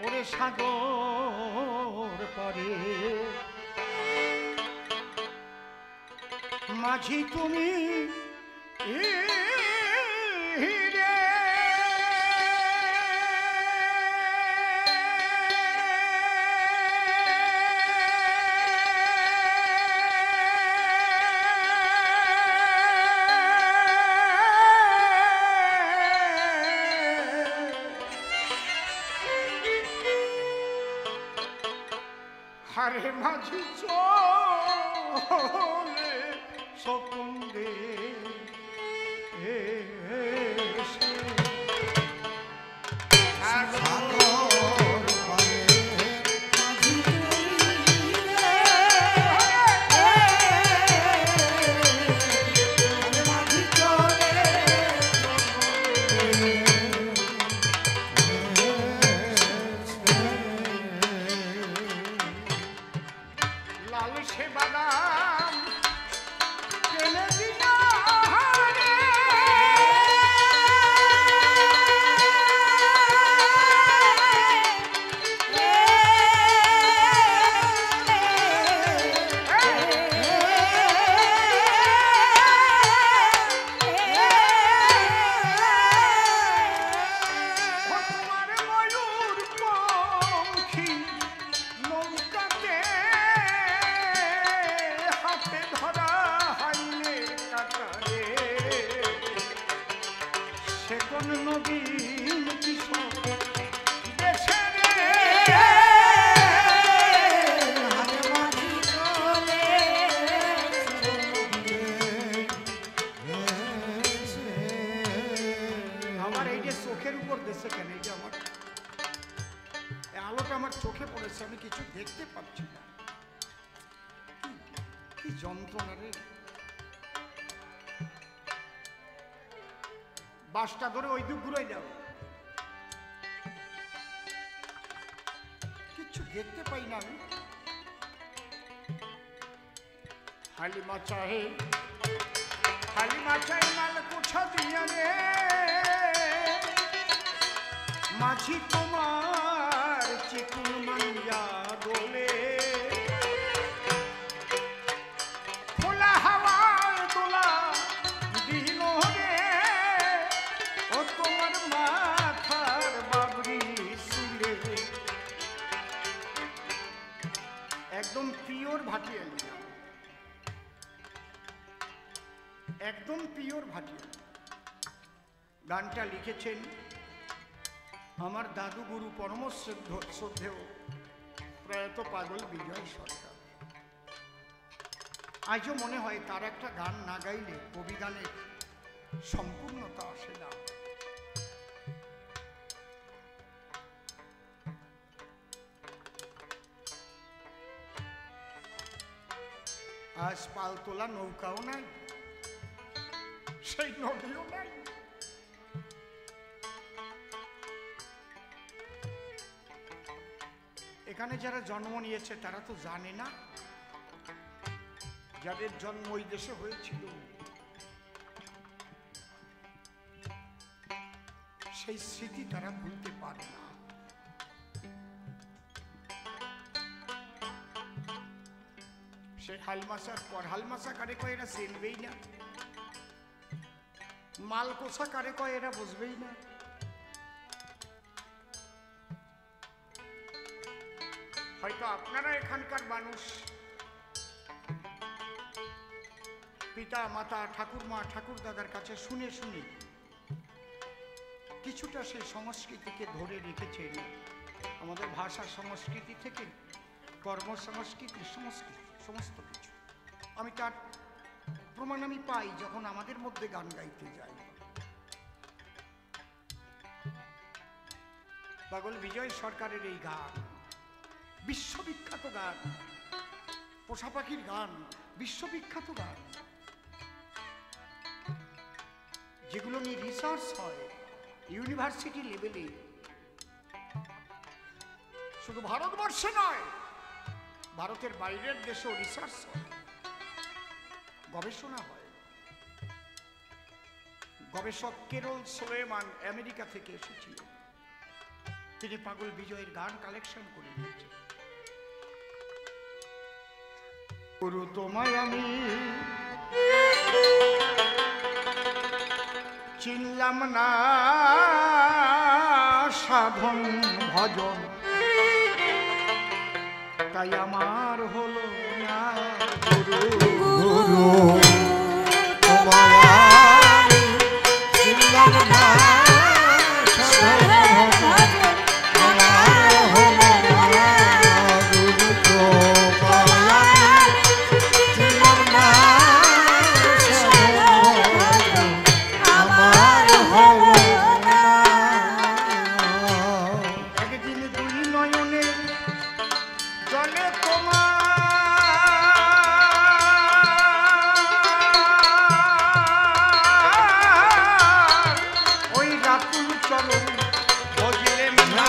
ওরে সাগর পারে মাঝি তুমি হারে মাঝি চলে সকন্দে আলোটা আমার চোখে পড়েছে, আমি কিছু দেখতে পাচ্ছি না। কি যন্ত্রণা রে! বাসটা ধরে ওই দিক ঘুরে যাও, কিচ্ছু দেখতে পাই না আমি। হালিমা চাহে মাল কোঠা দিয়া রে মাঝি তোমার চিকুন মানিয়া দোলে খোলা হাওয়ায় দোলা দিল রে ও তোমার মাথার বাবরি শুলে। একদম পিওর ভাটিয়ালি, একদম পিওর ভাটিয়ালি। গানটা লিখেছেন আমার দাদু গুরু পরম শ্রদ্ধেয় প্রয়াত পাগল বিজয় সরকার। আজও মনে হয় তার একটা গান না গাইলে কবি গানের সম্পূর্ণতা আসে না। আজ পালতোলা নৌকাও নাই, সেই নদীও নাই। এখানে যারা জন্ম নিয়েছে তারা তো জানে না, যাদের জন্ম ওই দেশে হয়েছিল সেই স্মৃতি তারা ভুলতে পারে না। সেই হালমাসার পর হালমাসা কারে কয় এরা চিনবেই না, মালকোষা কারে কয় এরা বুঝবেই না। হয়তো আপনারা এখানকার মানুষ পিতা মাতা ঠাকুরমা ঠাকুর দাদার কাছে শুনে শুনে কিছুটা সেই সংস্কৃতিকে ধরে রেখেছেন। আমাদের ভাষা সংস্কৃতি থেকে কর্মসংস্কৃতি সমস্ত কিছু আমি তার প্রমাণ আমি পাই যখন আমাদের মধ্যে গান গাইতে যাই। পাগল বিজয় সরকারের এই গান বিশ্ববিখ্যাত গান, পোষা পাখির গান, বিশ্ববিখ্যাত গান, যেগুলো নিয়ে রিসার্চ হয় ইউনিভার্সিটি লেভেলে, শুধু ভারতবর্ষে নয় ভারতের বাইরের দেশেও রিসার্চ হয়, গবেষণা হয়। গবেষক কেরল সোলেমান আমেরিকা থেকে এসেছিলেন। তিনি পাগল বিজয়ের গান কালেকশন করে নিয়েছেন। গুরু তোমায় আমি চিনলাম না সাধন ভজন, তাই আমার হলো না গুরু। গুরু তোমায় চিনলাম না সাধন ভজন, আমার হলো না গুরু। তোমায় চিনলাম না সাধন ভজন, আমার হলো না। একদিন দুই নয়নে জলে তোমার ওই রাতুল চরণ ভজলেম না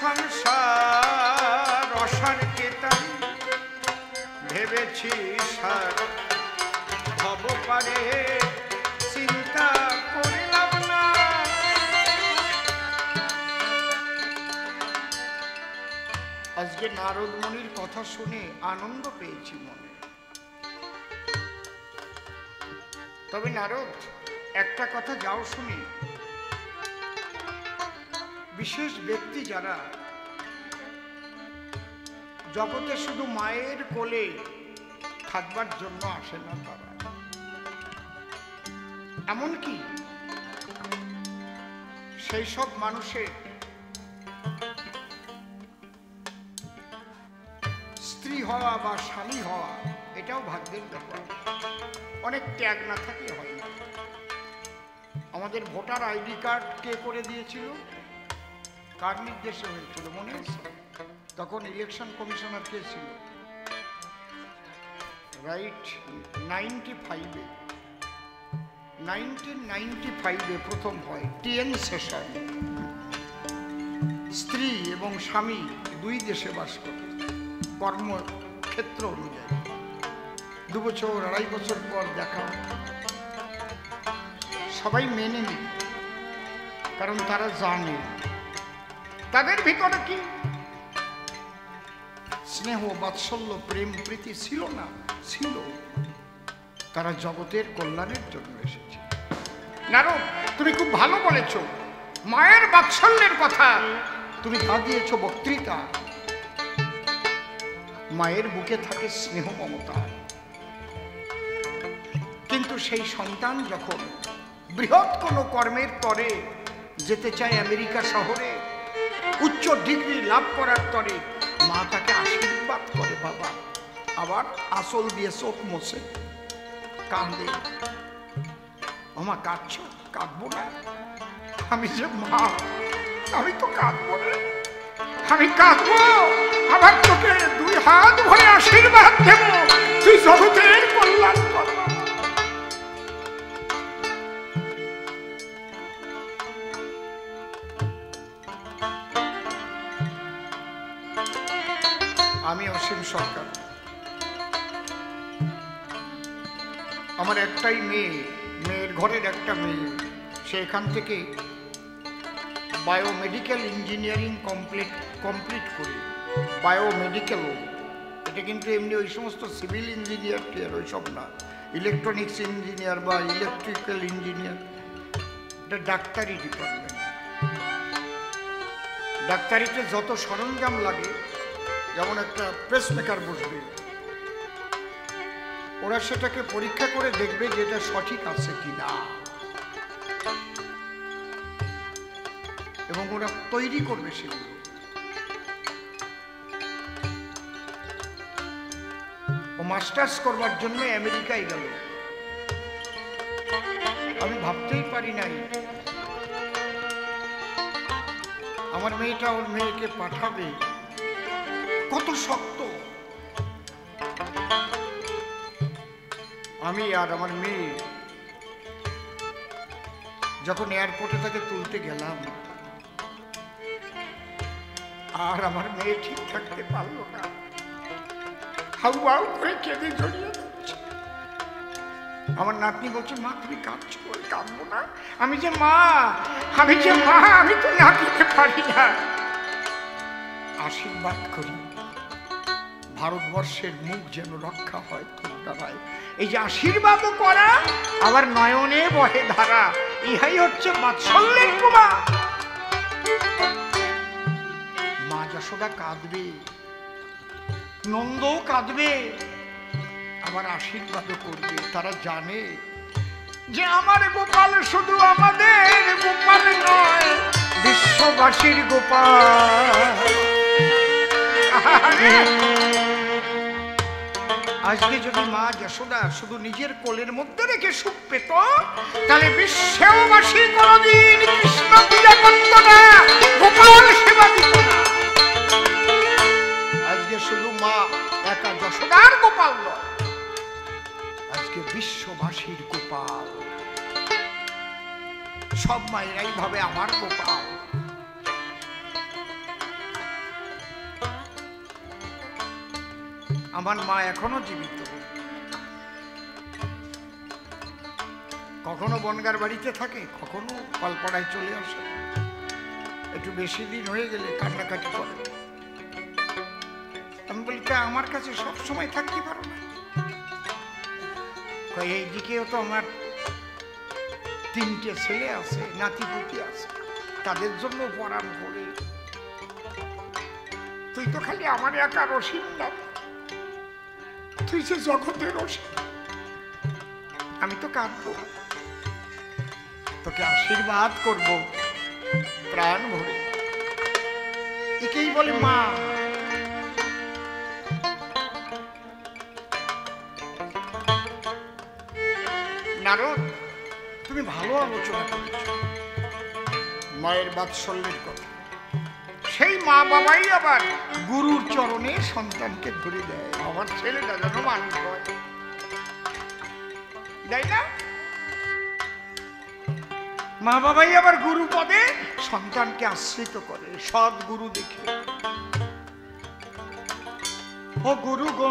সংসার অসার কেতাই ভেবেছি সার হব পারে চিন্তা করিলাম না। আজকে নারদ মুনির কথা শুনে আনন্দ পেয়েছি মনে। তবে নারদ একটা কথা যাও শুনি, বিশেষ ব্যক্তি যারা জগতে শুধু মায়ের কোলে থাকবার জন্য আসে না, তারা এমনকি সেই সব মানুষের স্ত্রী হওয়া বা স্বামী হওয়া এটাও ভাগ্যের ব্যাপার, অনেক ত্যাগ না থাকলে হয় না। আমাদের ভোটার আইডি কার্ড কে করে দিয়েছিল? কার নির্দেশে হয়েছিল মনে আছে? তখন ইলেকশন কমিশনার কে ছিল? রাইট 1995-এ প্রথম হয় টিএন সেশন। স্ত্রী এবং স্বামী দুই দেশে বাস করে কর্মক্ষেত্র অনুযায়ী 2 বছর 2.5 বছর পর দেখা, সবাই মেনে নিল, কারণ তারা জানে তাদের ভিতরে কি স্নেহ বাৎসল্য প্রেম প্রীতি ছিল না, ছিল। তারা জগতের কল্যাণের জন্য এসেছে। নারদ তুমি খুব ভালো বলেছ, মায়ের বাৎসল্যের কথা তুমি তা দিয়েছ বক্তৃতা। মায়ের বুকে থাকে স্নেহ মমতা, কিন্তু সেই সন্তান যখন বৃহৎ কোনো কর্মের তরে যেতে চায় আমেরিকা শহরে, উচ্চ ডিগ্রি লাভ করার তরে, মা তাকে আশীর্বাদ করে বাবা, আবার আসল দিয়ে চোখ মোছে, কাঁদে। আমা কাঁদছ? কাঁদবো না? আমি যে মা, আমি তো কাঁদবো না, আমি কাঁদবো, আবার তোকে 2 হাত ভরে আশীর্বাদ দেব, তুই জগতের কল্যাণ করবি। আমি অসীম সরকার, আমার একটাই মেয়ে, মেয়ের ঘরের একটা মেয়ে, সে এখান থেকে বায়োমেডিক্যাল ইঞ্জিনিয়ারিং কমপ্লিট করে, বায়োমেডিক্যাল, এটা কিন্তু এমনি ওই সমস্ত সিভিল ইঞ্জিনিয়ার টিয়ার ওইসব না, ইলেকট্রনিক্স ইঞ্জিনিয়ার বা ইলেকট্রিক্যাল ইঞ্জিনিয়ার, এটা ডাক্তারি ডিপার্টমেন্ট। ডাক্তারিতে যত সরঞ্জাম লাগে, যেমন একটা পেসমেকার বসবে, ওরা সেটাকে পরীক্ষা করে দেখবে যে এটা সঠিক আছে কিনা, এবং ওরা তৈরি করবে সেগুলো। মাস্টার্স করবার জন্য আমেরিকায় গেল। আমি ভাবতেই পারি নাই আমার মেয়েটা ওর মেয়েকে পাঠাবে। কত শক্ত। আমি আর আমার মেয়ে যখন এয়ারপোর্টে তাকে তুলতে গেলাম, আর আমার মেয়ে ঠিক থাকতে পারলো না, হাউ হাউ করে কেঁদে জড়িয়ে যাচ্ছে। আমার নাতনি বলছে, মা তুমি কাঁদছো? বলে, কাঁদবো না, আমি যে মা, আমি তো না দিতে পারি না। আশীর্বাদ করি ভারতবর্ষের মুখ যেন রক্ষা হয় তোর দ্বারায়। এই যে আশীর্বাদ করা, আবার নয়নে বহে ধারা, ইহাই হচ্ছে বাৎসল্যের প্রমাণ। মা যশোদা কাঁদবে, নন্দও কাঁদবে, আবার আশীর্বাদও করবে। তারা জানে যে আমার গোপাল শুধু আমাদের গোপাল নয়, বিশ্ববাসীর গোপাল। আজকে যদি মা যশোদা শুধু নিজের কোলের মধ্যে রেখে সুখ পেত, তাহলে বিশ্ববাসী কোনদিন কৃষ্ণ পূজা করত না, গোপাল সেবা দিত না। আজকে শুধু মা একা যশোদার গোপাল নয়, আজকে বিশ্ববাসীর গোপাল। সব মায়েরাই ভাবে আমার গোপাল। আমার মা এখনো জীবিত। কখনো বনগার বাড়িতে থাকে, কখনো পালপাড়ায় চলে আসে। একটু বেশি দিন হয়ে গেলে কান্নাকাটি করে। আমি বলি, তা আমার কাছে সব সময় থাকতে পারো না? এইদিকেও তো আমার 3টে ছেলে আছে, নাতিপুতি আছে, তাদের জন্য পড়ান পড়ে। তুই তো খালি আমার একা রসিদ না, তুই যে জগতের রসিদ। আমি তো কাঁদবো, তোকে আশীর্বাদ করব প্রাণ ভরে। একেই বলে মা। নারদ, তুমি ভালো আলোচনা করেছ মায়ের বাৎসল্যের কথা। সেই মা বাবাই আবার গুরুর চরণে সন্তানকে ধরে দেয়। আমার ছেলেটা যেন মানুষ হয়, তাই না? মা বাবাই আবার গুরু পদে সন্তানকে আশ্রিত করে, সৎ গুরু দেখে। ও গুরু গো,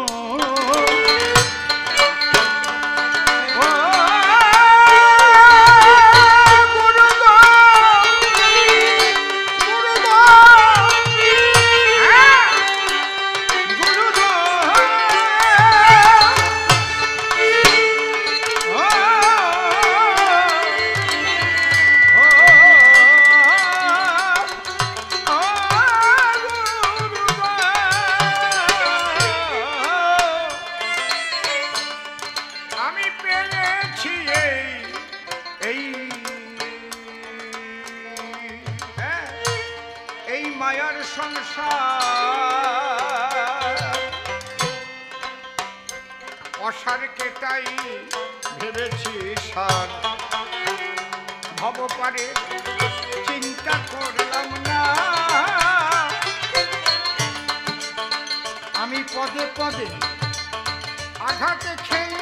অসারকে তাই ভেবেছি সার, ভবপারে চিন্তা করলাম না। আমি পদে পদে আঘাতে খেয়ে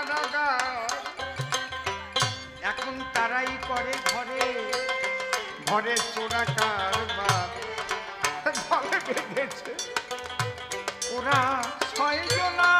পাহারাদার, এখন তারাই করে ঘরে ঘরে চোরা কারবার। দলে বেঁধেছে ওরা 6 জনা।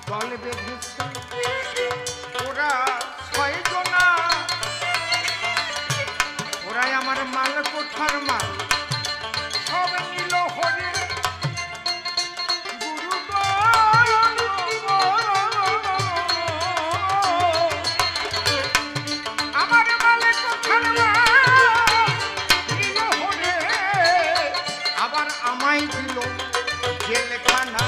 দল বেঁধেছে ওরা 6 জনা। ওরাই আমার মাল কোঠার মাল সব নিল হরে। গুরু আমার মাল কোঠার মাল নিল হরে, আবার আমায় দিল জেলখানা।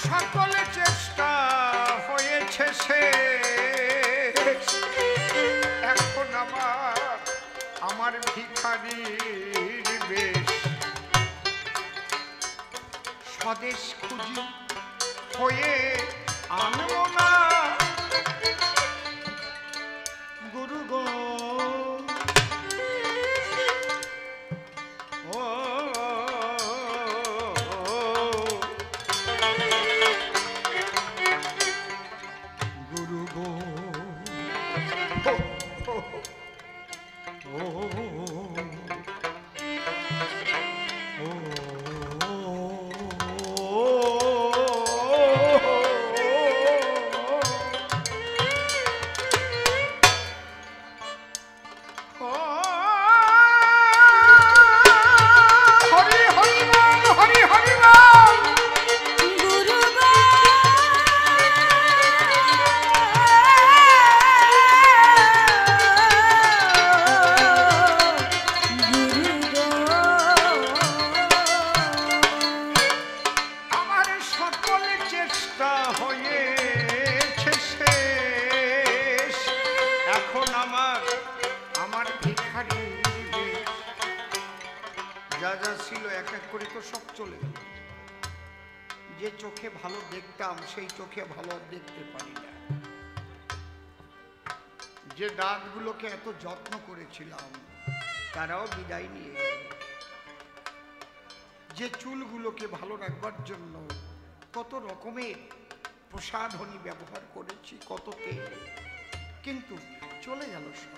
সকল চেষ্টা হয়েছে শেষ, এখন আমার ভিখারির বেশ। স্বদেশ খুঁজি হয়ে আনবো না গুরু গো। যা যা ছিল এক এক করে তো সব চলে গেল। যে চোখে ভালো দেখতাম সেই চোখে ভালো দেখতে পারি না। যে দাঁতগুলোকে এত যত্ন করেছিলাম তারাও বিদায় নিয়ে গেল। যে চুলগুলোকে ভালো রাখবার জন্য কত রকমের প্রসাধনী ব্যবহার করেছি, কত তেল, কিন্তু চলে গেল সব।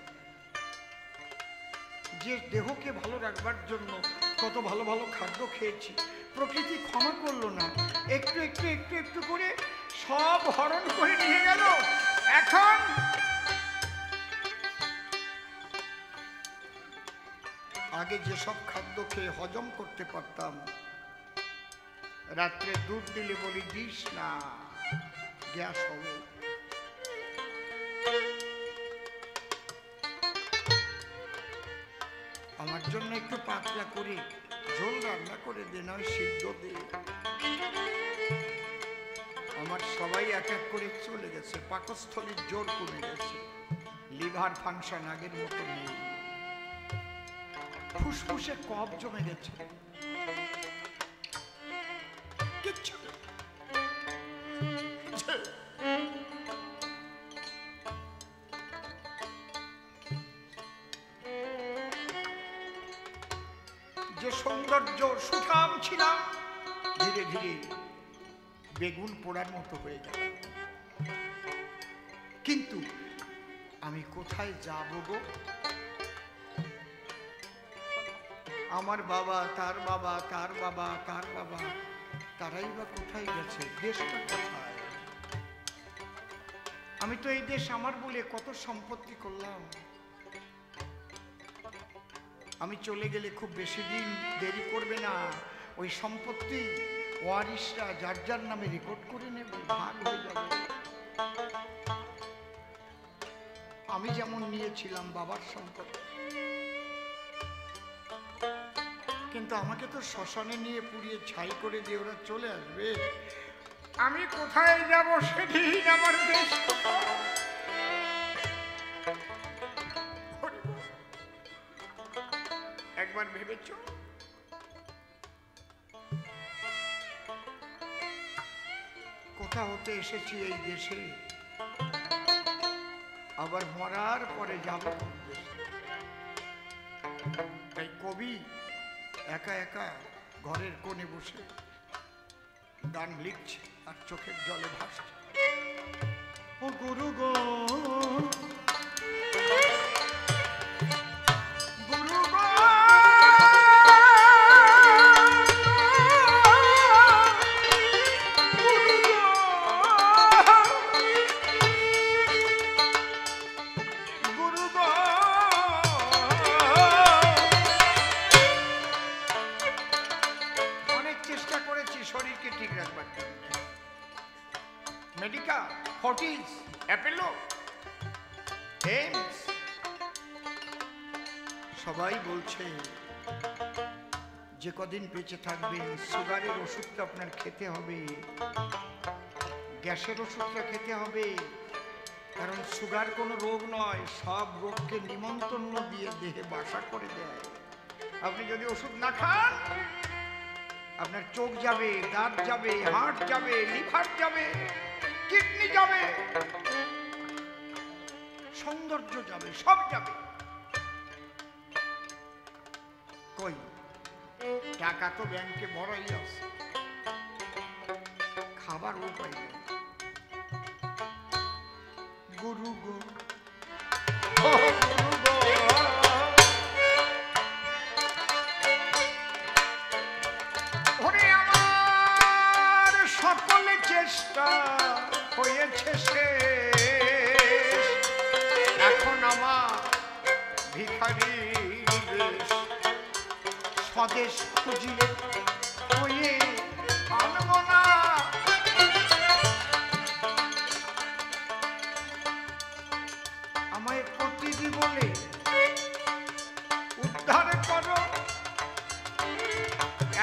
যে দেহকে ভালো রাখবার জন্য কত ভালো ভালো খাদ্য খেয়েছি, প্রকৃতি ক্ষমা করলো না, একটু একটু একটু একটু করে সব হরণ করে নিয়ে গেল। এখন আগে যেসব খাদ্য খেয়ে হজম করতে পারতাম, রাত্রে দুধ দিলে বলি দিস না, গ্যাস হবে। আমার জন্য একটু পাতলা করে ঝোল রান্না করে দে, নয় সিদ্ধ দে। আমার সবাই এক এক করে চলে গেছে, পাকস্থলীর জোর কমে গেছে, লিভার ফাংশন আগের মতো নেই, ফুসফুসে কফ জমে গেছে, কিচ্ছু যে সৌন্দর্য সুঠাম ছিলাম ধীরে ধীরে বেগুন পোড়ার মতো হয়ে গেল। কিন্তু আমি কোথায় যাব গো? আমার বাবা, তার বাবা, তার বাবা, কার বাবা, তারাই বা কোথায় গেছে? দেশটা কোথায়? আমি তো এই দেশ আমার বলে কত সম্পত্তি করলাম। আমি চলে গেলে খুব বেশি দিন দেরি করবে না, ওই সম্পত্তি ওয়ারিশরা যার যার নামে রেকর্ড করে নেবে, ভাগ হয়ে যাবে। আমি যেমন নিয়েছিলাম বাবার সম্পত্তি, কিন্তু আমাকে তো শ্মশানে নিয়ে পুড়িয়ে ছাই করে দিয়ে ওরা চলে আসবে। আমি কোথায় যাব সেদিন? আমার দেশ একবার ভেবেছ? কোথা হতে এসেছি এই দেশে, আবার মরার পরে যাব কোন দেশে? তাই কবি একা একা ঘরের কোণে বসে গান লিখছে আর চোখের জলে ভাসছে। ও গুরু গো, গুরু গো, মেডিকা, ফর্টিস, অ্যাপেলো, এইমস, সবাই বলছে যে কদিন বেঁচে থাকবেন সুগারের ওষুধটা আপনার খেতে হবে, গ্যাসের ওষুধটা খেতে হবে, কারণ সুগার কোনো রোগ নয়, সব রোগকে নিমন্ত্রণ দিয়ে দেহে বাসা করে দেয়। আপনি যদি ওষুধ না খান, আপনার চোখ যাবে, দাঁত যাবে, হার্ট যাবে, লিভার যাবে, কিডনি যাবে, সৌন্দর্য যাবে, সব যাবে। কই টাকা তো ব্যাংকে বড়ই আছে, খাবার উপায় নেই। গুরু গো, গুরু গো, ওরে আমার সকলে চেষ্টা হয়েছে শেষ, এখন আমার ভিখারি বেশ, স্বদেশ খুঁজিলে হয়ে আনব না, আমায় প্রতিদি বলে উদ্ধার করো।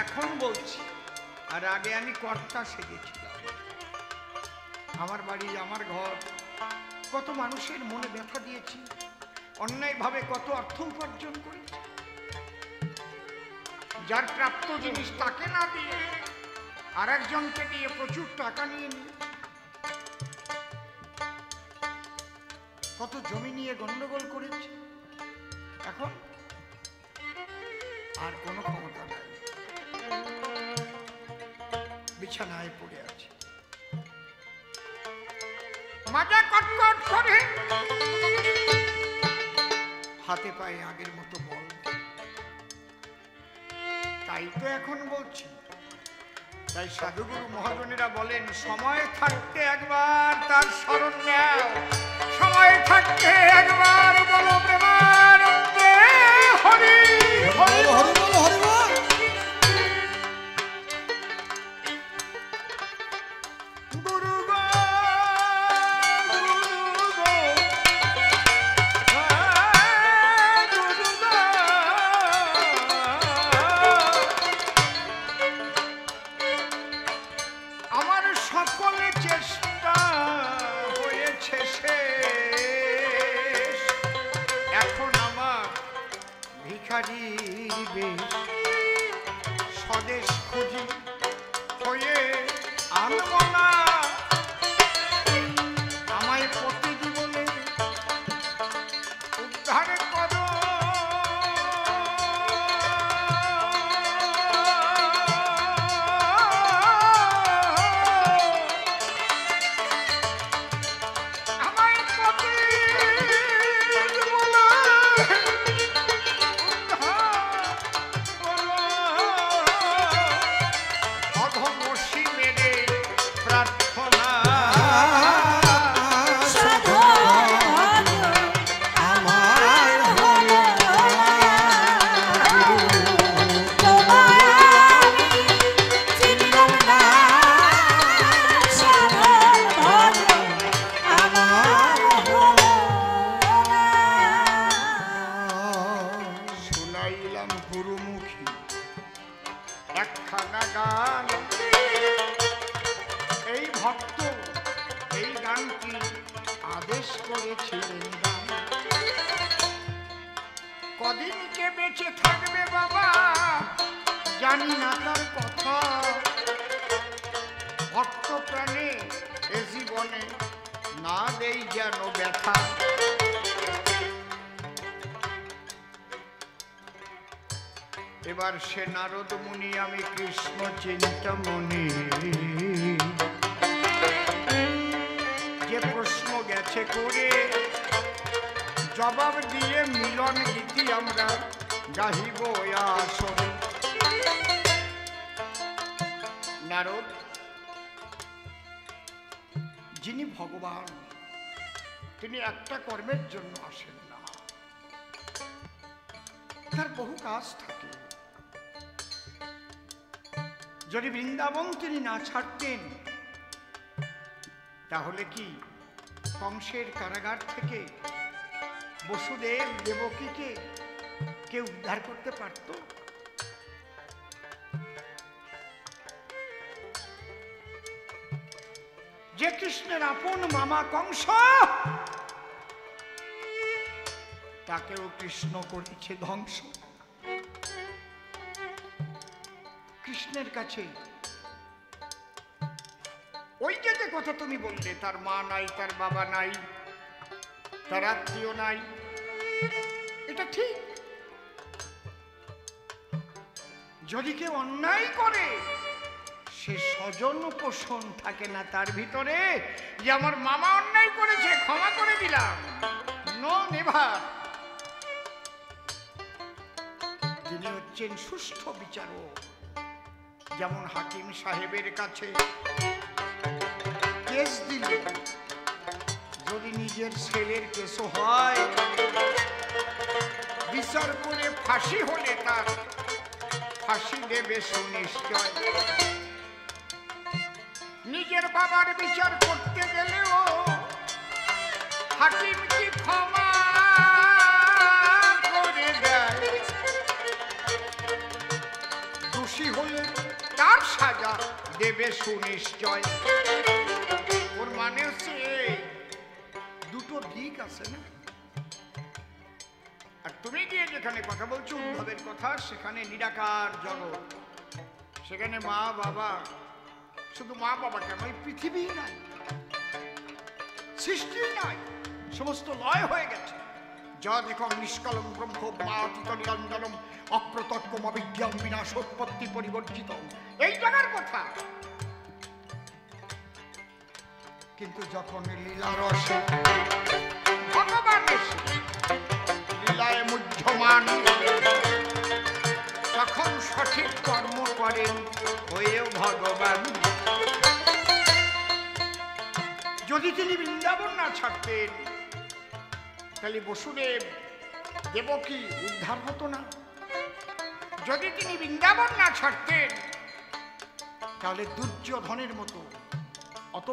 এখন বলছি, আর আগে আমি কর্তা সেজেছিলাম। আমার বাড়ি, আমার ঘর, কত মানুষের মনে ব্যথা দিয়েছি, অন্যায়ভাবে কত অর্থ উপার্জন করেছি, যার প্রাপ্ত জিনিস তাকে না দিয়ে আর একজনকে দিয়ে প্রচুর টাকা নিয়ে নিয়ে, কত জমি নিয়ে গন্ডগোল করেছি। এখন আর কোনো ক্ষমতা নাই, বিছানায় পড়ে আছে, মাজা কটকট করে, হাতে পায়ে আগের মতো বল। তাই তো এখন বলছি, তাই সাধুগুরু মহাজনেরা বলেন, সময় থাকতে একবার তার স্মরণ নাও, সময় থাকতে একবার বলো প্রেমানন্দে হরি হরি হরি বল, হরি বল। গুরু গো, গুরু গো, গুরু গো, ভিখারির বেশ স্বদেশ খুঁজি হয়ে আনব না আমায় প্রতি জীবনে উদ্ধার করো কদিনকে বেঁচে থাকবে বাবা জানি না তার কথা ভক্ত প্রাণে এ জীবনে না দেই যেন ব্যথা এবার সে নারদ মুনি আমি কৃষ্ণ চিন্তামণি যে প্রশ্ন গেছে করে জবাব দিয়ে মিলন গীতি আমরা গাহিব আসরে নারদ যিনি ভগবান তিনি একটা কর্মের জন্য আসেন না তার বহু কাজ থাকে যদি বৃন্দাবন তিনি না ছাড়তেন তাহলে কি কংসের কারাগার থেকে বসুদেব দেবকীকে কেউ উদ্ধার করতে পারত যে কৃষ্ণের আপন মামা কংস তাকেও কৃষ্ণ করেছে ধ্বংস কৃষ্ণের কাছে ওই যে কথা তুমি বললে তার মা নাই তার বাবা নাই তার আত্মীয় নাই এটা ঠিক যদি কেউ অন্যায় করে সে স্বজন পোষণ থাকে না তার ভিতরে যে আমার মামা অন্যায় করেছে ক্ষমা করে দিলাম নো নেভার তিনি হচ্ছেন সুষ্ঠু বিচারক যেমন হাকিম সাহেবের কাছে কেস দিলে যদি নিজের ছেলের কেস হয় বিচার করে ফাঁসি হলে তার ফাঁসি দেবে সুনিশ্চয় নিজের বাবার বিচার করতে গেলেও হাকিম কি ক্ষমা করে দেয় দোষী হলে তার সাজা দেবে সুনিশ্চয় ওর মানে হচ্ছে দুটো দিক আছে না আর তুমি গিয়ে যেখানে কথা বলছো উদ্ভবের কথা সেখানে নিরাকার জগৎ সেখানে মা বাবা শুধু মা বাবা কেন এই পৃথিবী নাই সৃষ্টি নাই সমস্ত লয় হয়ে গেছে যা দেখো নিষ্কলম ব্রহ্ম মাতীত নিরঞ্জনম অপ্রতর্কম অবিজ্ঞান বিনাশোৎপত্তি পরিবর্জিত এই জায়গার কথা কিন্তু যখন লীলা রসে ভগবান লীলায় মুহ্যমান তখন সঠিক কর্ম করেন হয়েও ভগবান যদি তিনি বৃন্দাবন না ছাড়তেন তাহলে বসুদেব দেবকী উদ্ধার হতো না যদি তিনি বৃন্দাবন না ছাড়তেন তাহলে দুর্যোধনের মতো অত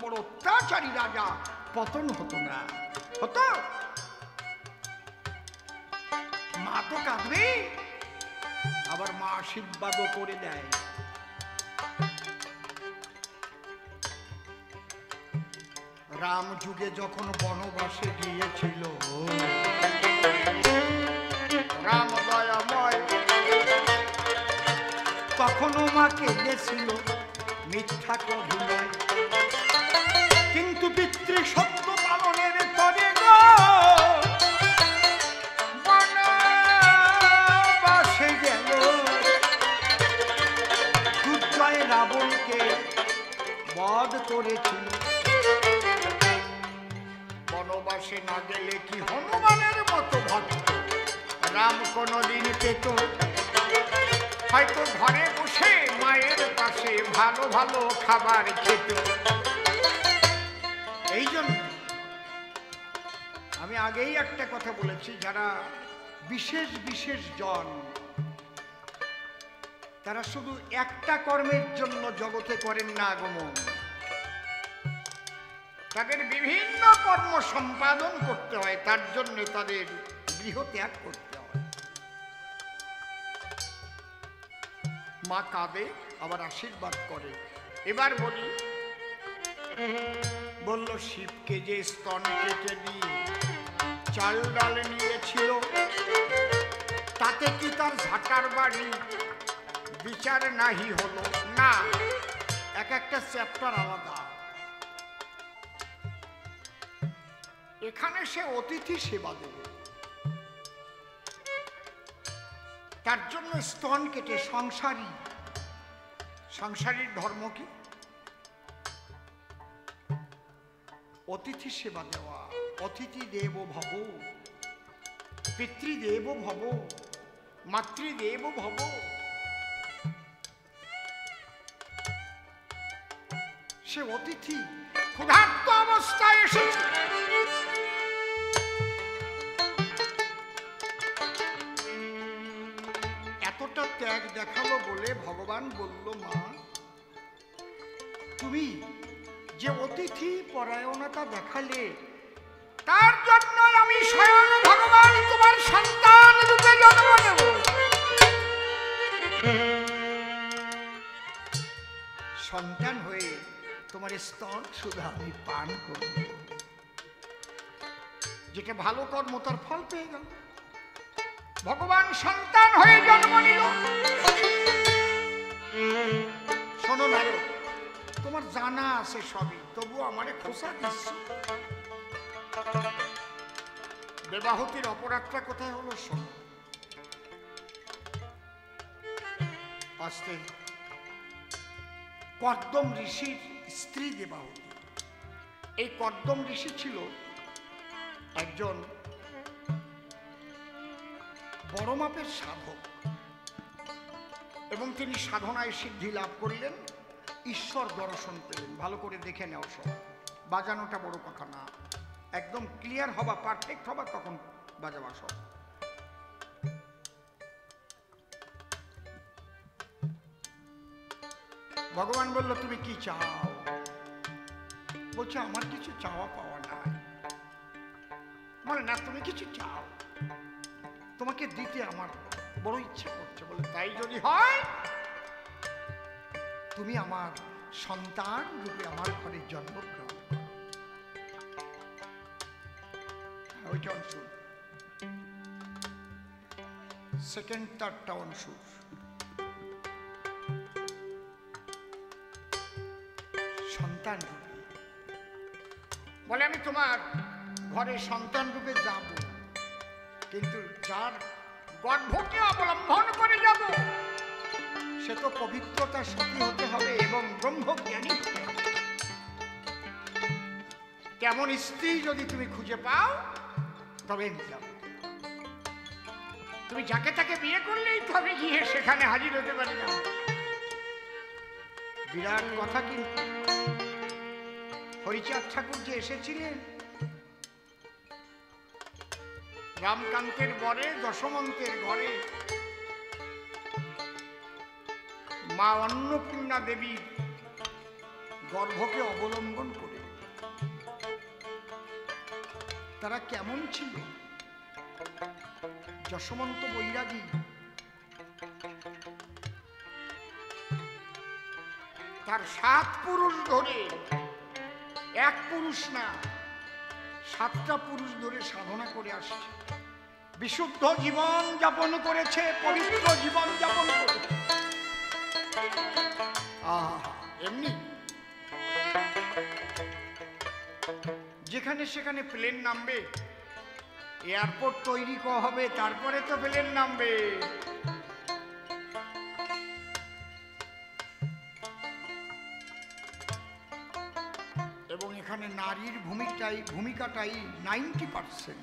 বড় অত্যাচারী রাজা পতন হতো না হতো মা তো কাঁদবে আবার মা আশীর্বাদও করে দেয় রাম যুগে যখন বনবাসে গিয়েছিল রাম তখনও মাকে গেছিল মিথ্যা কহিলয়, কিন্তু পিতৃ সত্য পালনের তরে গো বনবাসে গেল। দুর্জয় রাবণকে বধ করেছিল। বনবাসে না গেলে কি হনুমানের মতো ভক্ত রাম কোনদিন পেত? হয়তো ঘরে বসে মায়ের পাশে ভালো ভালো খাবার খেত। এই জন্য আমি আগেই একটা কথা বলেছি, যারা বিশেষ বিশেষ জন তারা শুধু একটা কর্মের জন্য জগতে করেন না আগমন, তাদের বিভিন্ন কর্ম সম্পাদন করতে হয়, তার জন্য তাদের গৃহ ত্যাগ করতে হয়। মা কাঁদে আবার আশীর্বাদ করে। এবার বলি, বলল শিবকে যে স্তন কেটে দিয়ে চাল ডাল নিয়েছিল, তাতে কি তার ঝাঁটার বাড়ি বিচার নাহি হলো? না, এক একটা চ্যাপ্টার আলাদা। এখানে সে অতিথি সেবা দেবে, তার জন্য স্তন কেটে সংসারীর ধর্ম কি? অতিথি সেবা দেওয়া। অতিথি দেব ভব, পিতৃদেব ভব, মাতৃদেব ভব। সে অতিথি ক্ষুধার্ত অবস্থায় এসেছে, এতটা ত্যাগ দেখালো বলে ভগবান বলল, মা তুমি যে অতিথি পরায়ণতা দেখালে, তার জন্য আমি স্বয়ং ভগবান তোমার সন্তান রূপে জন্ম নেব। সন্তান হয়ে তোমার স্তন শুধু আমি পান করব। যেটা ভালো কর্ম তার ফল পেয়ে গেল। ভগবান সন্তান হয়ে জন্ম নিল। শোনো নারদ, তোমার জানা আছে সবই, তবু আমারে খোসা দিচ্ছ। দেবাহুতির অপরাধটা কোথায় হলো শোনো। আস্তে কর্দম ঋষির স্ত্রী দেবাহুতি। এই কর্দম ঋষি ছিল একজন বড় মাপের সাধক, এবং তিনি সাধনায় সিদ্ধি লাভ করলেন, ঈশ্বর দর্শন পেলেন। ভালো করে দেখে নেও সব, বাজানোটা বড় কথা না, একদম ক্লিয়ার হবা, পারফেক্ট হবা, তখন বাজাবা সব। ভগবান বলল, তুমি কি চাও? বলছে, আমার কিছু চাওয়া পাওয়া নাই। বলে, না, তুমি কিছু চাও, তোমাকে দিতে আমার বড় ইচ্ছা করছে। বলে, তাই যদি হয় তুমি আমার সন্তান রূপে আমার ঘরে জন্মগ্রহণ করো। ওইটা অংশুর, সেকেন্ড থার্ডটা অংশুর। সন্তান রূপে বলে, আমি তোমার ঘরে সন্তান রূপে যাব, কিন্তু যার গর্ভকে অবলম্বন করে যাব সে তো পবিত্রতা সতী হতে হবে এবং ব্রহ্মজ্ঞানী হতে হবে। তেমন স্ত্রী যদি তুমি খুঁজে পাও তবে আমি যাব। তুমি যাকে তাকে বিয়ে করলেই তবে গিয়ে সেখানে হাজির হতে পারি না। বিরাট কথা। কিন্তু হরিচাঁদ ঠাকুর যে এসেছিলেন রামকান্তের বরে, দশমন্তের ঘরে, মা অন্নপূর্ণা দেবীর গর্ভকে অবলম্বন করে, তারা কেমন ছিল? যশোমন্ত বৈরাগী তার 7 পুরুষ ধরে, এক পুরুষ না 7টা পুরুষ ধরে সাধনা করে আসছে। বিশুদ্ধ জীবন যাপন করেছে, পবিত্র জীবন যাপন করেছে। এমনি যেখানে সেখানে প্লেন নামবে, এয়ারপোর্ট তৈরি হবে, তারপরে তো প্লেন নামবে। এবং এখানে নারীর ভূমিকাটাই 90%।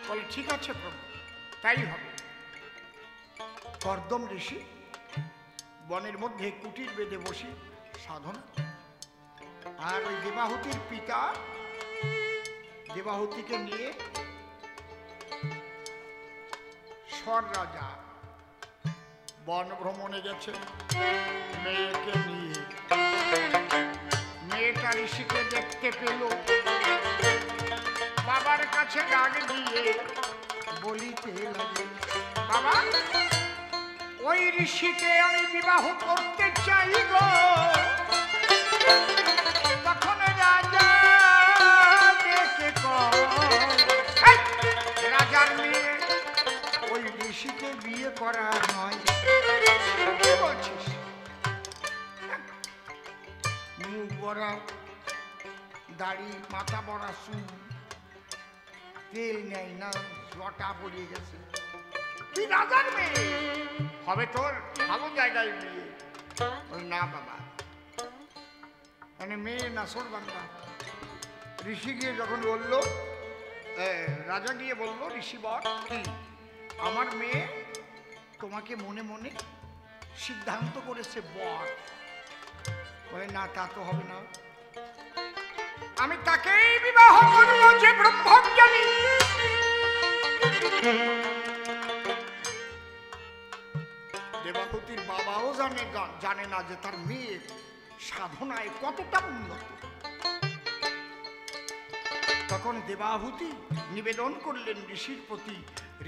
বলে ঠিক আছে প্রভু, তাই হবে। কর্দম ঋষি বনের মধ্যে কুটির বেঁধে বসে সাধনা, আর ওই দেবাহুতির পিতা দেবাহুতিকে নিয়ে স্বর রাজা বন ভ্রমণে গেছে মেয়েকে নিয়ে। মেয়েটা ঋষিকে দেখতে পেল, বাবার কাছে ডাক দিয়ে বলিতে লাগে, বাবা ওই ঋষিকে আমি বিবাহ করতে চাই গো। তখন রাজা ডেকে রাজার মেয়ে ওই ঋষিকে বিয়ে করা নয়। কি বলছিস? মুখ বড়া দাড়ি, মাথা বড়া চুল, তেল নেই না, জটা পড়িয়ে গেছে, তুই রাজার মেয়ে হবে, তোর ভালো জায়গায় বিয়ে। না বাবা, মানে মেয়ে না সোরবান্দা। ঋষি গিয়ে যখন বললো, রাজা গিয়ে বললো, ঋষি বল কি, আমার মেয়ে তোমাকে মনে মনে সিদ্ধান্ত করেছে বর। বলে না, তা তো হবে না, আমি তাকেই বিবাহ করবো যে ব্রহ্মজ্ঞানী। দেবাহুতির বাবাও জানে না যে তার মেয়ে সাধনায় কতটা উন্নত। তখন দেবাহুতি নিবেদন করলেন ঋষির প্রতি,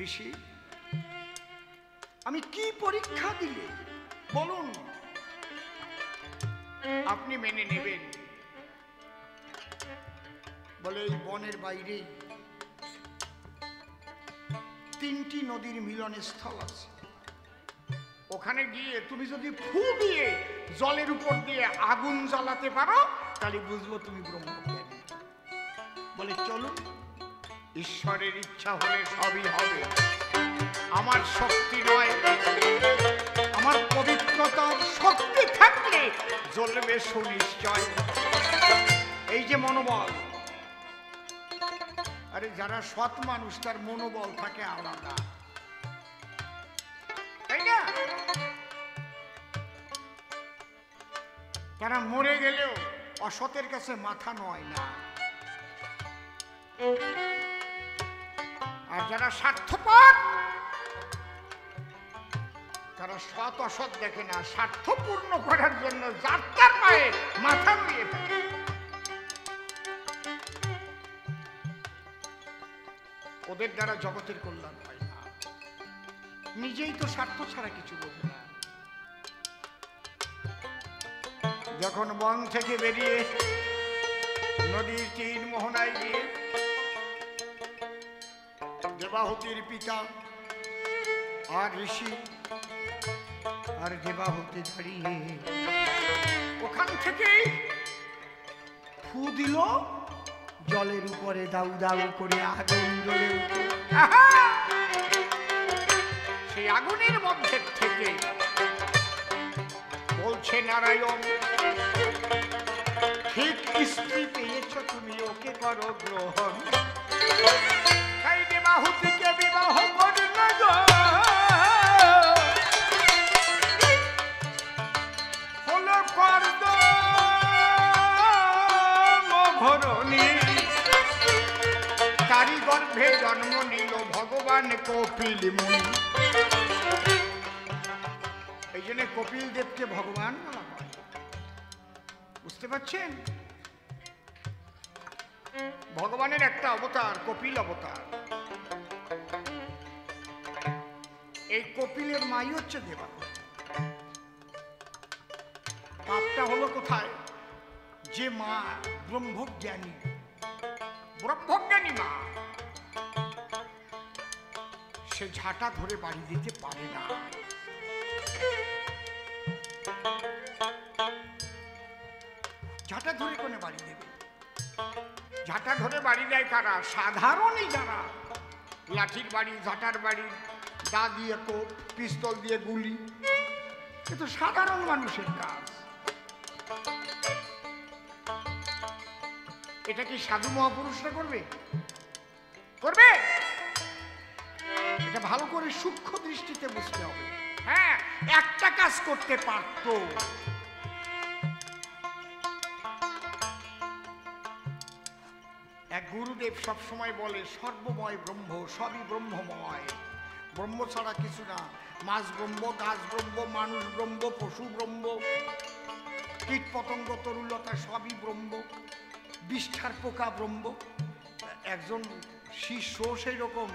ঋষি আমি কি পরীক্ষা দিলে বলুন, আপনি মেনে নেবেন। বলে এই বনের বাইরে 3টি নদীর মিলনের স্থল আছে, ওখানে গিয়ে তুমি যদি ফু দিয়ে জলের উপর দিয়ে আগুন জ্বালাতে পারো তাহলে বুঝবো তুমি ব্রহ্মজ্ঞানী। বলে চলুন, ঈশ্বরের ইচ্ছা হলে সবই হবে, আমার শক্তি নয়, আমার পবিত্রতার শক্তি থাকলে জ্বলবে সুনিশ্চয়। এই যে মনোবল, আরে যারা সৎ মানুষ তার মনোবল থাকে আলাদা, তাই না? তারা মরে গেলেও অসতের কাছে মাথা নয় না। আর যারা স্বার্থপর তারা সৎ অসৎ দেখে না, স্বার্থ পূর্ণ করার জন্য যাত্রার পায়ে মাথা নুয়ে ফেলে। ওদের দ্বারা জগতের কল্যাণ হয় না, নিজেই তো স্বার্থ ছাড়া কিছু বোঝে না। যখন বন থেকে বেরিয়ে নদীর তীর মোহনায় গিয়ে দেবাহুতির পিতা আর ঋষি আর দেবাহুতি দাঁড়িয়ে ওখান থেকে ফু দিল, জলের উপরে দাউ দাউ করে আগুন জ্বলে উঠল। সেই আগুনের মধ্যে থেকে বলছে নারায়ণ, ঠিক স্ত্রী পেয়েছ তুমি, ওকে করো গ্রহণ। তাই দেবাহুতিকে বিবাহ করল গো, হলো কর্দম ঘরণী। তারি গর্ভে জন্ম নিল ভগবান কপিল মুনি। এই জন্য কপিল দেবকে ভগবান বলা হয়, বুঝতে পারছেন? ভগবানের একটা অবতার কপিল অবতার। এই কপিলের মাই হচ্ছে দেবাহুতি। পাপটা হলো কোথায়? যে মা ব্রহ্মজ্ঞানী, ব্রহ্মজ্ঞানী মা সে ঝাঁটা ধরে বাড়ি দিতে পারে না। ঝাঁটা ধরে কোনে বাড়ি দেবে? ঝাঁটা ধরে বাড়ি দেয় কারা? সাধারণই যারা। লাঠির বাড়ি, ঝাঁটার বাড়ি, দা দিয়ে কোপ, পিস্তল দিয়ে গুলি, এ তো সাধারণ মানুষের কাজ। এটা কি সাধু মহাপুরুষরা করবে? করবে? এটা ভালো করে সূক্ষ্ম দৃষ্টিতে বুঝতে হবে। হ্যাঁ, একটা কাজ করতে পারত। এক গুরুদেব সবসময় বলে সর্বময় ব্রহ্ম, সবই ব্রহ্মময়, ব্রহ্ম ছাড়া কিছু না। মাছ ব্রহ্ম, গাছ ব্রহ্ম, মানুষ ব্রহ্ম, পশু ব্রহ্ম, কীট পতঙ্গ তরুলতা সবই ব্রহ্ম, বিষ্ঠার পোকা ব্রহ্ম। একজন শিষ্য সেই রকম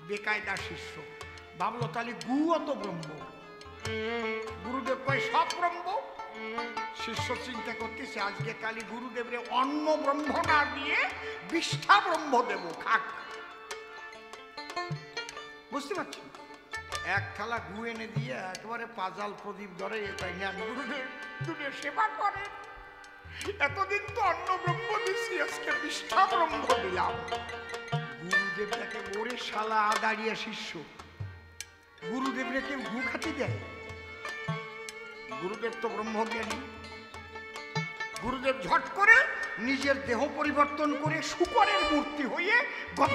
বেকায়দা শিষ্য ভাবলো তাহলে গুও তো ব্রহ্ম। গুরুদেব কয় সব ব্রহ্ম। শিষ্য চিন্তা করতেছে আজকে কালী গুরুদেবরে অন্ন ব্রহ্ম না দিয়ে বিষ্ঠা ব্রহ্ম দেব, খাক। বুঝতে পারছি? এক থালা গু এনে দিয়ে একেবারে পাজাল প্রদীপ ধরে গুরুদেব দুটো সেবা করেন। এতদিন তো অন্ন ব্রহ্ম দিচ্ছি, আজকে বিষ্ঠা ব্রহ্ম দিলাম। গুরুদেব তাকে ওরে শালা দাঁড়িয়ে শিষ্য, গুরুদেবরে কেউ গু খাতি দেয়? গুরুদেব তো ব্রহ্মজ্ঞানী। গুরুদেব ঝট করে নিজের দেহ পরিবর্তন করে শুকরের মূর্তি হয়ে গদ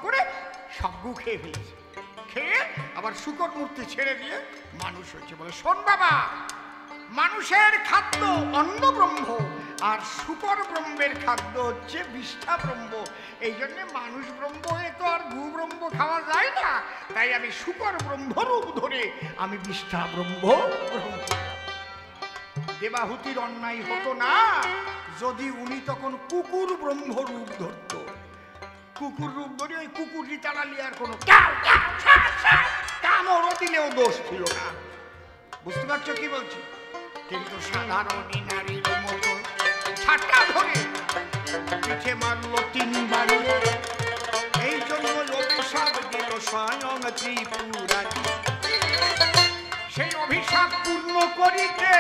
করে সব গু খেয়ে ফেলেছে। খেয়ে আবার শুকর মূর্তি ছেড়ে দিয়ে মানুষ হয়েছে। বলে শোন বাবা, মানুষের খাদ্য অন্ন ব্রহ্ম, আর শুকর ব্রহ্মের খাদ্য হচ্ছে বিষ্ঠা ব্রহ্ম। এই জন্য মানুষ ব্রহ্ম হয়ে তো আর গু ব্রহ্ম খাওয়া যায় না, তাই আমি শুকর ব্রহ্ম রূপ ধরে আমি বিষ্ঠা ব্রহ্ম। দেবাহুতির অন্যায় হতো না যদি উনি তখন কুকুর ব্রহ্ম রূপ ধরত। কুকুর রূপ ধরে ওই কুকুরটি তাড়ালি আর কোনো কামড় দিলেও দোষ ছিল না। বুঝতে পারছো কি বলছি? কিন্তু সাধারণ নারীর মতো ছাটা ধরে পিঠে মারল 3 বাড়ি। এই জন্য অভিশাপ দিল স্বয়ং ত্রিপুরারি। সেই অভিশাপ পূর্ণ করিতে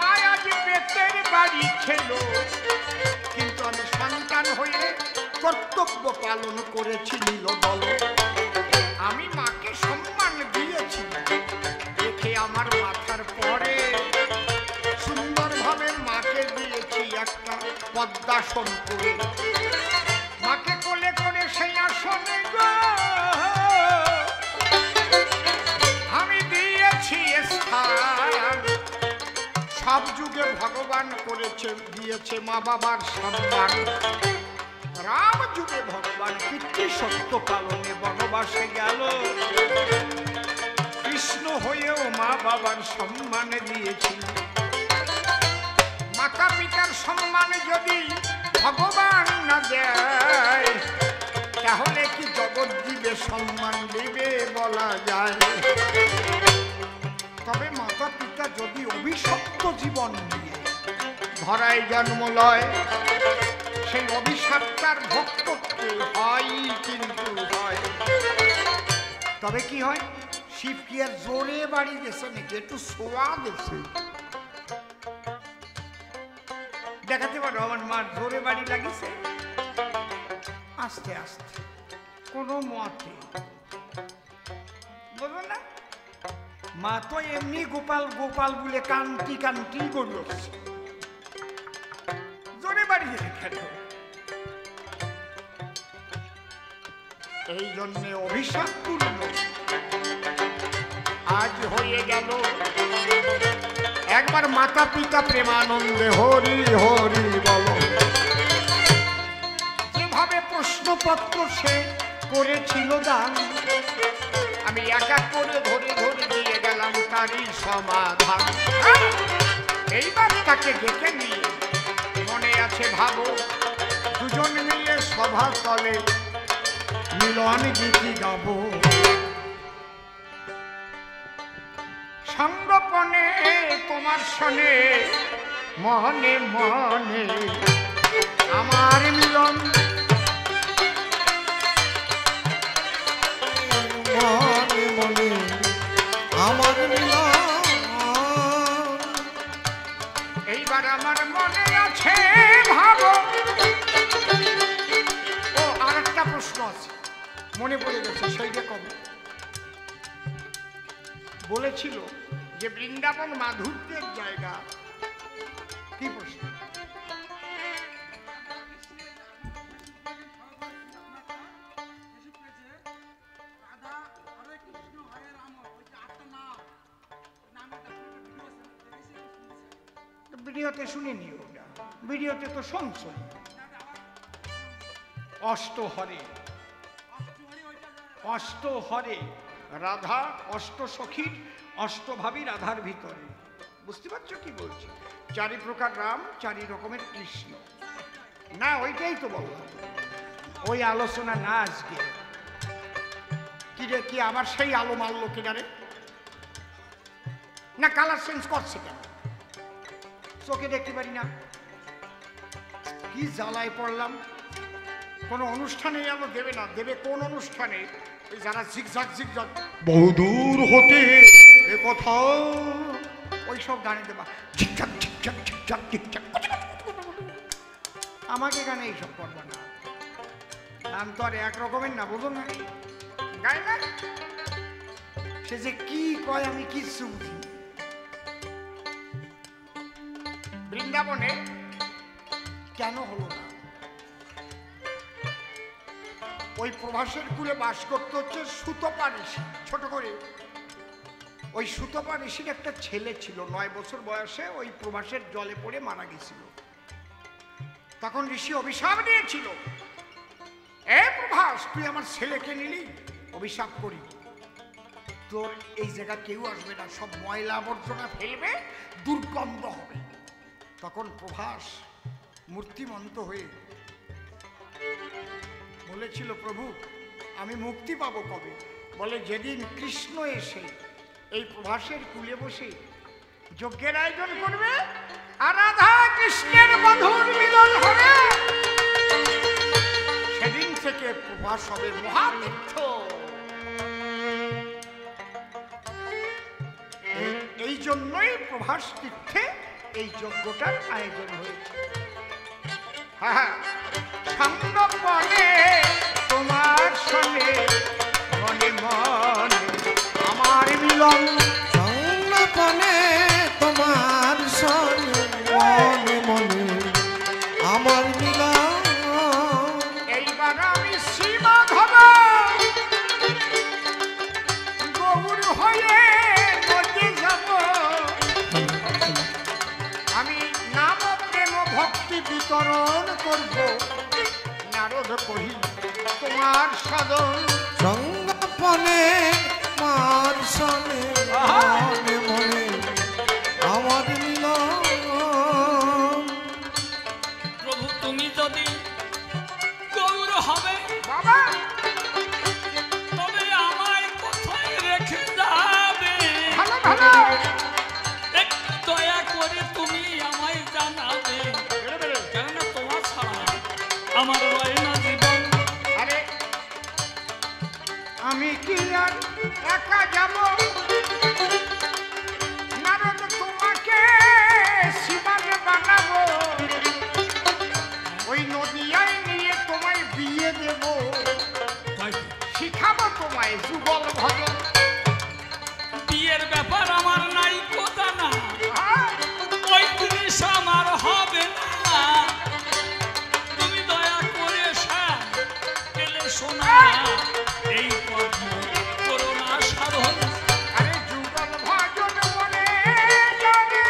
মায়াজি পেটের বাড়ি খেল। কিন্তু আমি সন্তান হয়ে কর্তব্য পালন করেছি নীলদল। আমি মাকে সম্মান দিয়েছি, দেখে আমার মাথার পরে সুন্দরভাবে মাকে দিয়েছি একটা পদ্মাসন করে। মাকে কোলে করে সেই আসনে গো আমি দিয়েছি স্থান। সব যুগে ভগবান করেছে, দিয়েছে মা বাবার সম্মান। রাম যুগে ভগবান পিতৃ সত্য পালনে বনবাসে গেল। কৃষ্ণ হয়েও মা বাবার সম্মান দিয়েছিল। মাতা পিতার সম্মান যদি ভগবান না দেয়, তাহলে কি জগৎ জীবে সম্মান দেবে বলা যায়? তবে মাতা পিতা যদি অভিশপ্ত জীবন নিয়ে ধরায় জন্ম লয়, সেই অভিশাপটার ভোগ করতে হয়, কিন্তু হয়। তবে কি হয়? শিব কি আর জোরে বাড়ি দিয়েছে নাকি? একটু সোয়া দিয়েছে। দেখাতে পারো আমার মার জোরে বাড়ি লাগিয়েছে? আস্তে আস্তে কোনো মতে, বুঝলো না? মা তো এমনি গোপাল গোপাল বলে কান্তি কান্তি করল, জোরে বাড়ি দিয়ে খেল। এই জন্য অভিশাপ পূর্ণ আজ হয়ে গেল। একবার মাতা পিতা প্রেমানন্দে হরি হরি বলো। যেভাবে প্রশ্নপত্র সে করেছিল দান, আমি এক এক করে ধরে ধরে দিয়ে গেলাম তারই সমাধান। এইবার তাকে ডেকে নিয়ে মনে আছে ভাবো, দুজন মিলে সভা তলে মিলন গীতি গাবো। সঙ্গপনে তোমার শোনে মনে মনে আমার মিলন একটা প্রশ্ন আছে, মনে পড়ে গেছে, সেইটা কবে বলেছিল যে বৃন্দাবন মাধুর্যের জায়গা। কি প্রশ্ন? ভিডিওতে শুনিনি, ওটা ভিডিওতে তো শুনছই। অষ্টহরে, অষ্টহরে রাধা, অষ্ট সখীর অষ্টভাবী রাধার ভিতরে, বুঝতে পারছো কি বলছি? চারি প্রকার রাম, চারি রকমের কৃষ্ণ। না ওইটাই তো বললাম, ওই আলোচনা না আজকে। কি রে, কি আবার সেই আলো মারলো কিনারে? না কালার চেঞ্জ করছে কেন? চোখে দেখতে পারি না, কি জ্বালায় পড়লাম। কোন অনুষ্ঠানে আলো দেবে না, দেবে কোন অনুষ্ঠানে? ওই যারা ঝিকঝাক ঝিকঝাক বহুদূর হতে এ কথা, ওই সব গানে দেবা, ঝিকঝাক ঝিকঝাক ঝিকঝাক ঝিকঝাক। আমাকে গানে এইসব করবা না, আমি তো আর এক রকমের না, বুঝো না? গায় না, সে যে কি কয় আমি কিচ্ছু বুঝি। বৃন্দাবনে কেন হলো না? ওই প্রভাসের কুলে বাস করতে হচ্ছে সুতপা ঋষি। ছোট করে ওই সুতপা ঋষির একটা ছেলে ছিল, 9 বছর বয়সে ওই প্রভাসের জলে পড়ে মারা গেছিল। তখন ঋষি অভিশাপ দিয়েছিল, এ প্রভাস, তুই আমার ছেলেকে নিলি, অভিশাপ করি, তোর এই জায়গা কেউ আসবে না, সব ময়লা আবর্জনা ফেলবে, দুর্গন্ধ হবে। তখন প্রভাস মূর্তিমন্ত হয়ে বলেছিল, প্রভু আমি মুক্তি পাবো কবে? বলে, যেদিন কৃষ্ণ এসে এই প্রভাসের কুলে বসে যজ্ঞের আয়োজন করবে আর রাধা কৃষ্ণের মধুর মিলন হবে, সেদিন থেকে প্রভাস হবে মহাতীর্থ। এই জন্যই প্রভাস তীর্থে এই যজ্ঞটার আয়োজন হয়েছে। হ্যাঁ, সঙ্গপনে তোমার সঙ্গে মনে মনে আমার মিলন, সঙ্গপনে তোমার সঙ্গে মনে মনে আমার মিলন। এইবার আমি শ্রীমাধব গৌর হয়ে নদী যাব, আমি নাম প্রেম ভক্তি বিতরণ করব, নারদ কহি তোমার সাধন। সঙ্গপনে তোমার সঙ্গে মনে মনে আমার মিলন। প্রভু তুমি যদি গৌর হবে বাবা, তবে আমায় কোথায় রেখে যাবে? ভালো ভালো, একটু দয়া করে তুমি আমায় জানাবে, কেননা তোমার ছাড়া আমার রয় না জীবন। আরে আমি কি আর একা যাব? নারদ তোমাকে শিবাকে বানাবো, ওই নদিয়ায় নিয়ে তোমায় বিয়ে দেব, শিখাবো তোমায় যুগল ভজন। বিয়ের ব্যাপার আমার নাই কথা না, ওই জিনিস আমার হবে না। তুমি দয়া করে পেলে শোনা এই পদ্ম করোনা সাধন। আরে যুগল ভজন বলে যাবে,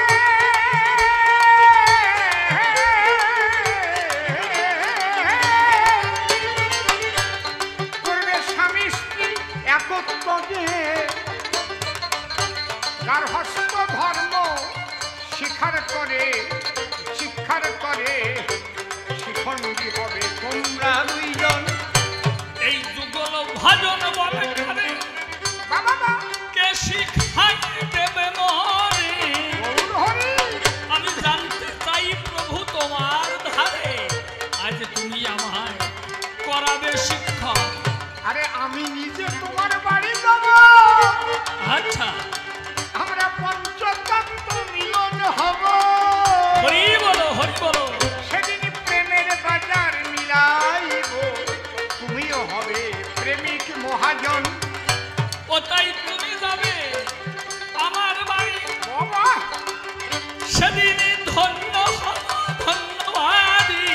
করবে স্বামী স্ত্রী একত্রে, গার্হস্থ্য ধর্ম শিক্ষার করে শিখণ্ডী হবে তোমরা দুইজন। এই যুগল ভাজন বলে ভাজন কোথায় তুমি যাবে আমার বাড়ি বাবা সেদিন ধন্য হব ধন্যবাদী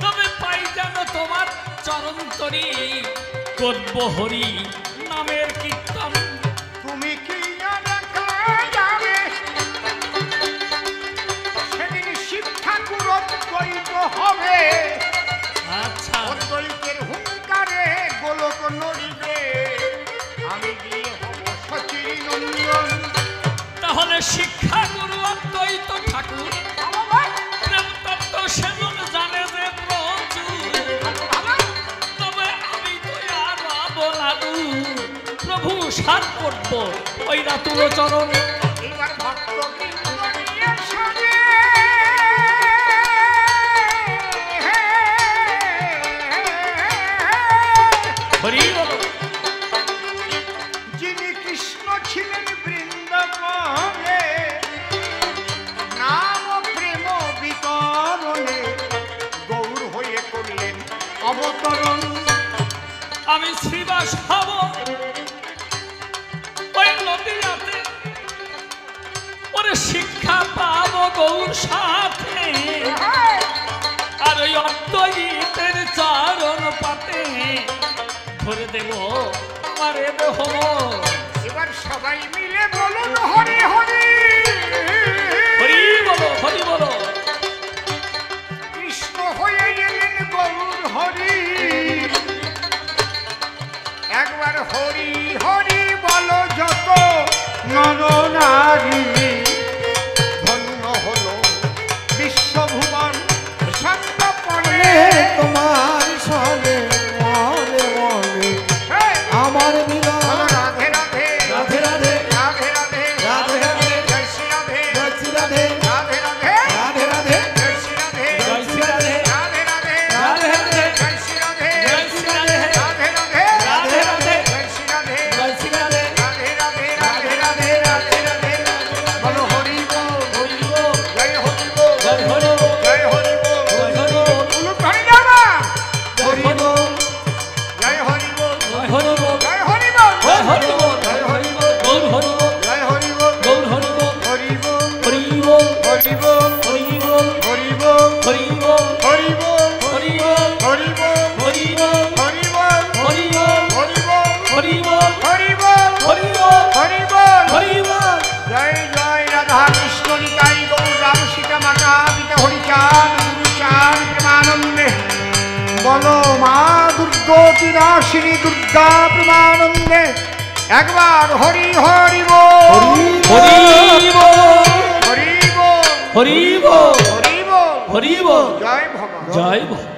তবে পাই যেন তোমার চরণ তরি করব হরি নামের কীর্তন তুমি কি যাবে সেদিন শিব ঠাকুর অদ্বৈত হবে আচ্ছা অদ্বৈতের হুঙ্কারে গোলক নড়িবে আমি গিয়ে হব সচির নন্দন তাহলে শিক্ষা গুরু অদ্বৈত ঠাকুর প্রেম তত্ত্ব সেজন জানে যে প্রচুর তবে আমি তো আর বলাদু প্রভু সাত করব ওই রাতুল চরণ এবার ভক্ত নিয়ে সাজে হরি বল যিনি কৃষ্ণ ছিলেন বৃন্দাবনে নাম প্রেম বিতরণে গৌর হয়ে করলেন অবতরণ আমি শ্রীবাস হব ওই নদীরাতে ওরে শিক্ষা পাবো গৌর সাথে আর ওই অদ্বৈতের চরণ পাতে ধরে দেব আমারে দেহ এবার সবাই মিলে বলুন হরি হরি হরি বলো হরি বলো কৃষ্ণ হয়ে গেলেন গৌর হরি একবার হরি হরি বলো যত নর নারী ধন্য হলো বিশ্বভুবন সন্তপনে তোমার সনে মনে মনে আমার মিলন রাধে রাধে রাধে রাধে রাধে রাধে রাধে রাধে জয় শ্রী রাধে জয় শ্রী রাধে রাধে রাধে রাধে রাধে জয় শ্রী রাধে জয় শ্রী রাধে রাধে রাধে রাধে রাধে জয় শ্রী রাধে জয় শ্রী রাধে রাধে রাধে রাধে রাধে জয় শ্রী রাধে জয় শ্রী রাধে রাধে রাধে রাধে রাধে রাধে রাধে বলো হরি বল হরি বল জয় হরি বল জয় হরি বল জয় হরি বল জয় হরি বল উলুক ধরে যাবা জয় হরি বল জয় হরি বল জয় হরি বল জয় হরি বল জয় হরি বল জয় হরি বল গৌর হরি বল জয় হরি বল গৌর হরি বল হরি বল হরি বল হরি বল হরি বল হরি বল হরি বল হরি বল হরি বল হরি বল হরি বল হরি বল হরি বল হরি বল হরি বল হরি বল হরি বল হরি বল হরি বল জয় জয় রাধা কৃষ্ণ নিতাই গৌর রাম সীতা মাতা পিতা হরিচাঁদ গুরুচাঁদ প্রেমানন্দে বলো মা দুর্গতি নাশিনী দুর্গা প্রেমানন্দে একবার হরি হরি বল হরি বল হরি বল হরি বল হরি বল হরি বল জয় ভগবান জয় ভগবান